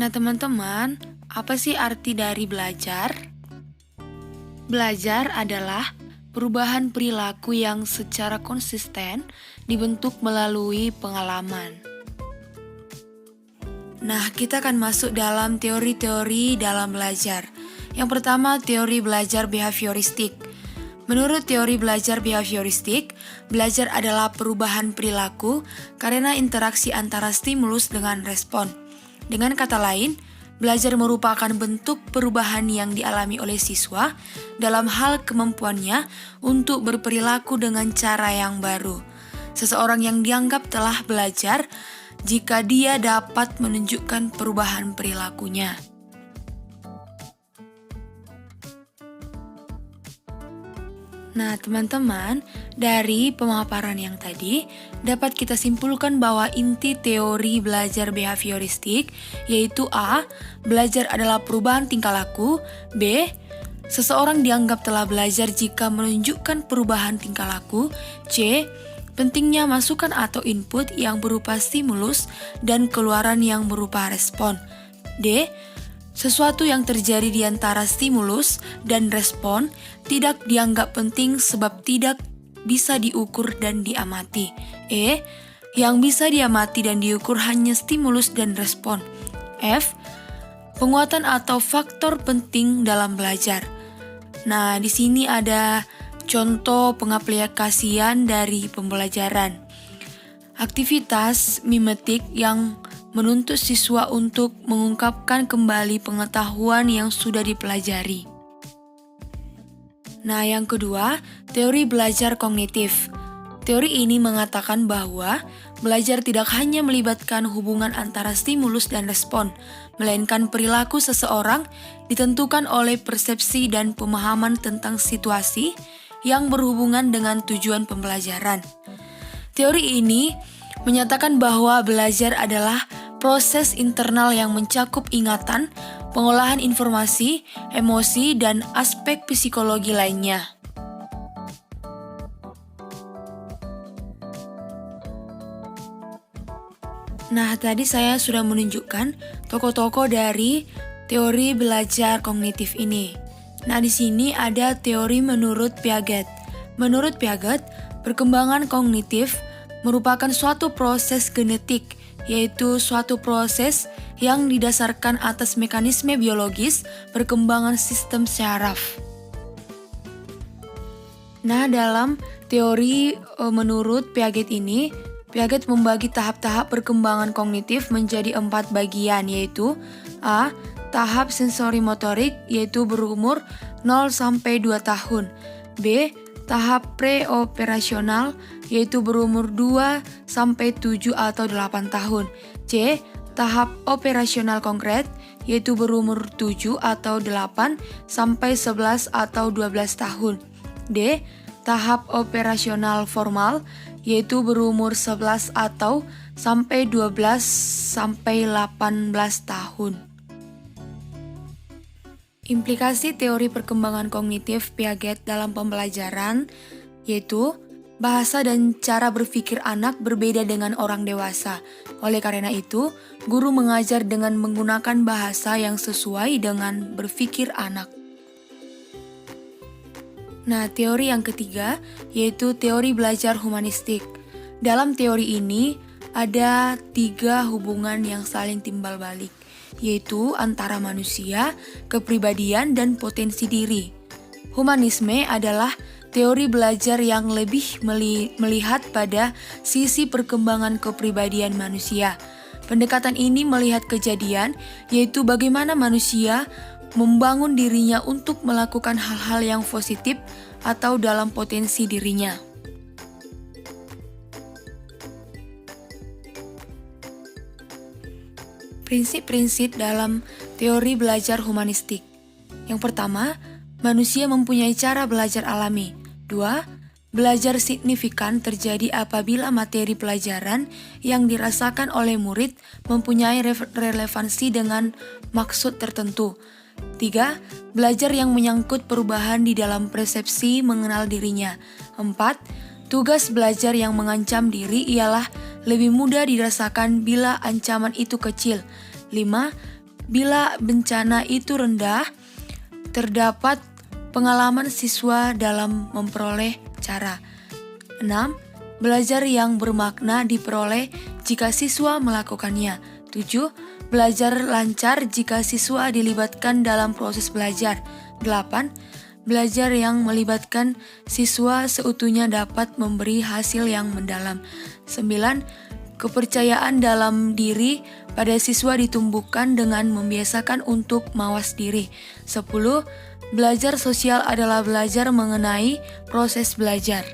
Nah, teman-teman, apa sih arti dari belajar? Belajar adalah perubahan perilaku yang secara konsisten dibentuk melalui pengalaman. Nah, kita akan masuk dalam teori-teori dalam belajar. Yang pertama, teori belajar behavioristik. Menurut teori belajar behavioristik, belajar adalah perubahan perilaku karena interaksi antara stimulus dengan respon. Dengan kata lain, belajar merupakan bentuk perubahan yang dialami oleh siswa dalam hal kemampuannya untuk berperilaku dengan cara yang baru. Seseorang yang dianggap telah belajar jika dia dapat menunjukkan perubahan perilakunya. Nah, teman-teman, dari pemaparan yang tadi dapat kita simpulkan bahwa inti teori belajar behavioristik yaitu A. Belajar adalah perubahan tingkah laku. B. Seseorang dianggap telah belajar jika menunjukkan perubahan tingkah laku. C. Pentingnya masukan atau input yang berupa stimulus dan keluaran yang berupa respon. D. Sesuatu yang terjadi di antara stimulus dan respon tidak dianggap penting sebab tidak bisa diukur dan diamati. E. Yang bisa diamati dan diukur hanya stimulus dan respon. F. Penguatan atau faktor penting dalam belajar. Nah, di sini ada contoh pengaplikasian dari pembelajaran. Aktivitas mimetik yang menuntut siswa untuk mengungkapkan kembali pengetahuan yang sudah dipelajari. Nah, yang kedua, teori belajar kognitif. Teori ini mengatakan bahwa belajar tidak hanya melibatkan hubungan antara stimulus dan respon, melainkan perilaku seseorang ditentukan oleh persepsi dan pemahaman tentang situasi yang berhubungan dengan tujuan pembelajaran. Teori ini menyatakan bahwa belajar adalah proses internal yang mencakup ingatan, pengolahan informasi, emosi, dan aspek psikologi lainnya. Nah, tadi saya sudah menunjukkan tokoh-tokoh dari teori belajar kognitif ini. Nah, di sini ada teori menurut Piaget. Menurut Piaget, perkembangan kognitif merupakan suatu proses genetik, yaitu suatu proses yang didasarkan atas mekanisme biologis perkembangan sistem syaraf. Nah, dalam teori menurut Piaget ini, Piaget membagi tahap-tahap perkembangan kognitif menjadi 4 bagian, yaitu A. Tahap sensorimotorik, yaitu berumur 0-2 tahun. B. Tahap preoperasional, yaitu berumur 2-7 atau 8 tahun. C. Tahap operasional konkret, yaitu berumur 7 atau 8-11 atau 12 tahun. D. Tahap operasional formal, yaitu berumur 11 atau sampai 12-18 tahun. Implikasi teori perkembangan kognitif Piaget dalam pembelajaran yaitu bahasa dan cara berpikir anak berbeda dengan orang dewasa. Oleh karena itu, guru mengajar dengan menggunakan bahasa yang sesuai dengan berpikir anak. Nah, teori yang ketiga yaitu teori belajar humanistik. Dalam teori ini ada 3 hubungan yang saling timbal balik, yaitu antara manusia, kepribadian, dan potensi diri. Humanisme adalah teori belajar yang lebih melihat pada sisi perkembangan kepribadian manusia. Pendekatan ini melihat kejadian, yaitu bagaimana manusia membangun dirinya untuk melakukan hal-hal yang positif atau dalam potensi dirinya. Prinsip-prinsip dalam teori belajar humanistik. Yang pertama, manusia mempunyai cara belajar alami. 2. Belajar signifikan terjadi apabila materi pelajaran yang dirasakan oleh murid mempunyai relevansi dengan maksud tertentu. 3. Belajar yang menyangkut perubahan di dalam persepsi mengenal dirinya. 4. Tugas belajar yang mengancam diri ialah lebih mudah dirasakan bila ancaman itu kecil. 5. bila bencana itu rendah, terdapat pengalaman siswa dalam memperoleh cara. 6. Belajar yang bermakna diperoleh jika siswa melakukannya. 7. Belajar lancar jika siswa dilibatkan dalam proses belajar. 8. Belajar yang melibatkan siswa seutuhnya dapat memberi hasil yang mendalam. 9. Kepercayaan dalam diri pada siswa ditumbuhkan dengan membiasakan untuk mawas diri. 10. Belajar sosial adalah belajar mengenai proses belajar.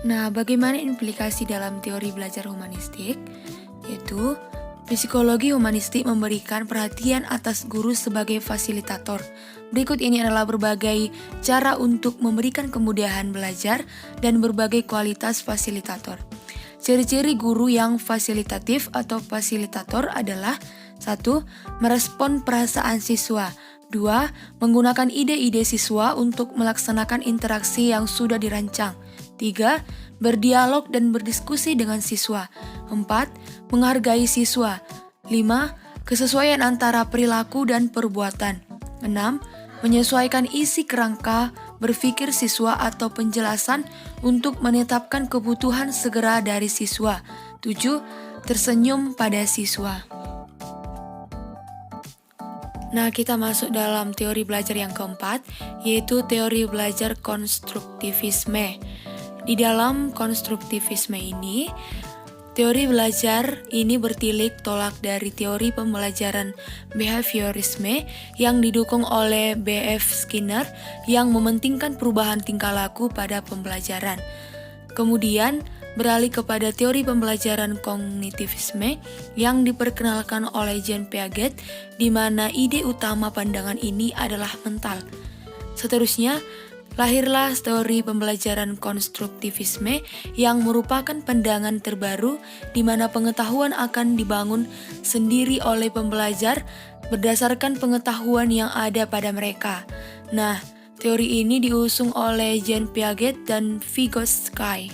Nah, bagaimana implikasi dalam teori belajar humanistik? Yaitu, psikologi humanistik memberikan perhatian atas guru sebagai fasilitator. Berikut ini adalah berbagai cara untuk memberikan kemudahan belajar dan berbagai kualitas fasilitator. Ciri-ciri guru yang fasilitatif atau fasilitator adalah 1. Merespon perasaan siswa. 2. Menggunakan ide-ide siswa untuk melaksanakan interaksi yang sudah dirancang. 3. Berdialog dan berdiskusi dengan siswa. 4. Menghargai siswa. 5. Kesesuaian antara perilaku dan perbuatan. 6. Menyesuaikan isi kerangka berpikir siswa atau penjelasan untuk menetapkan kebutuhan segera dari siswa. 7. Tersenyum pada siswa. Nah, kita masuk dalam teori belajar yang keempat, yaitu teori belajar konstruktivisme. Di dalam konstruktivisme ini, teori belajar ini bertilik tolak dari teori pembelajaran behaviorisme yang didukung oleh B.F. Skinner yang mementingkan perubahan tingkah laku pada pembelajaran. Kemudian beralih kepada teori pembelajaran kognitivisme yang diperkenalkan oleh Jean Piaget, di mana ide utama pandangan ini adalah mental. Seterusnya, lahirlah teori pembelajaran konstruktivisme yang merupakan pandangan terbaru di mana pengetahuan akan dibangun sendiri oleh pembelajar berdasarkan pengetahuan yang ada pada mereka. Nah, teori ini diusung oleh Jean Piaget dan Vygotsky.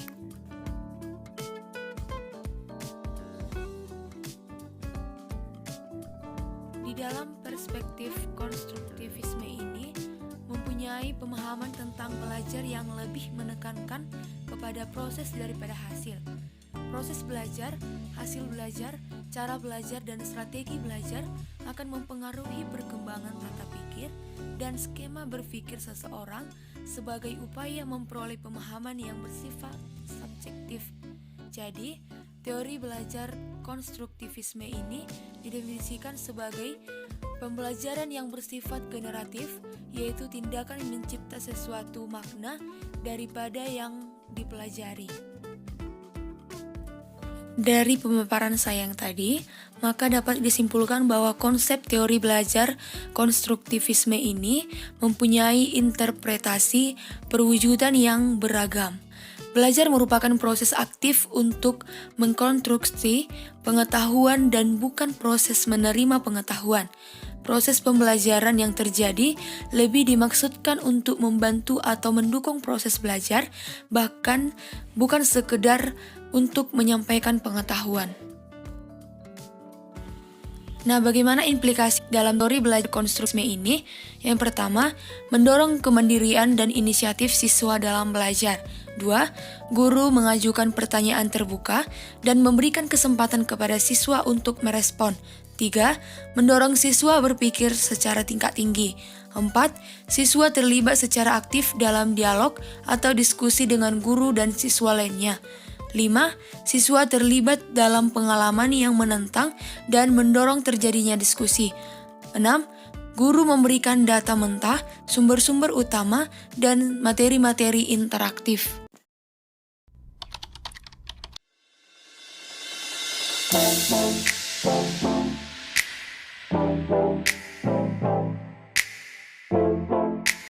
Di dalam perspektif konstruktivisme ini mempunyai pemahaman tentang belajar yang lebih menekankan kepada proses daripada hasil. Proses belajar, hasil belajar, cara belajar, dan strategi belajar akan mempengaruhi perkembangan tata pikir dan skema berpikir seseorang sebagai upaya memperoleh pemahaman yang bersifat subjektif. Jadi, teori belajar konstruktivisme ini didefinisikan sebagai pembelajaran yang bersifat generatif, yaitu tindakan mencipta sesuatu makna daripada yang dipelajari. Dari pemaparan saya yang tadi, maka dapat disimpulkan bahwa konsep teori belajar konstruktivisme ini mempunyai interpretasi perwujudan yang beragam. Belajar merupakan proses aktif untuk mengkonstruksi pengetahuan dan bukan proses menerima pengetahuan. Proses pembelajaran yang terjadi lebih dimaksudkan untuk membantu atau mendukung proses belajar, bahkan bukan sekedar untuk menyampaikan pengetahuan. Nah, bagaimana implikasi dalam teori belajar konstruktivisme ini? Yang pertama, mendorong kemandirian dan inisiatif siswa dalam belajar. 2. Guru mengajukan pertanyaan terbuka dan memberikan kesempatan kepada siswa untuk merespon. 3. Mendorong siswa berpikir secara tingkat tinggi. 4. Siswa terlibat secara aktif dalam dialog atau diskusi dengan guru dan siswa lainnya. 5. Siswa terlibat dalam pengalaman yang menentang dan mendorong terjadinya diskusi. 6. Guru memberikan data mentah, sumber-sumber utama, dan materi-materi interaktif.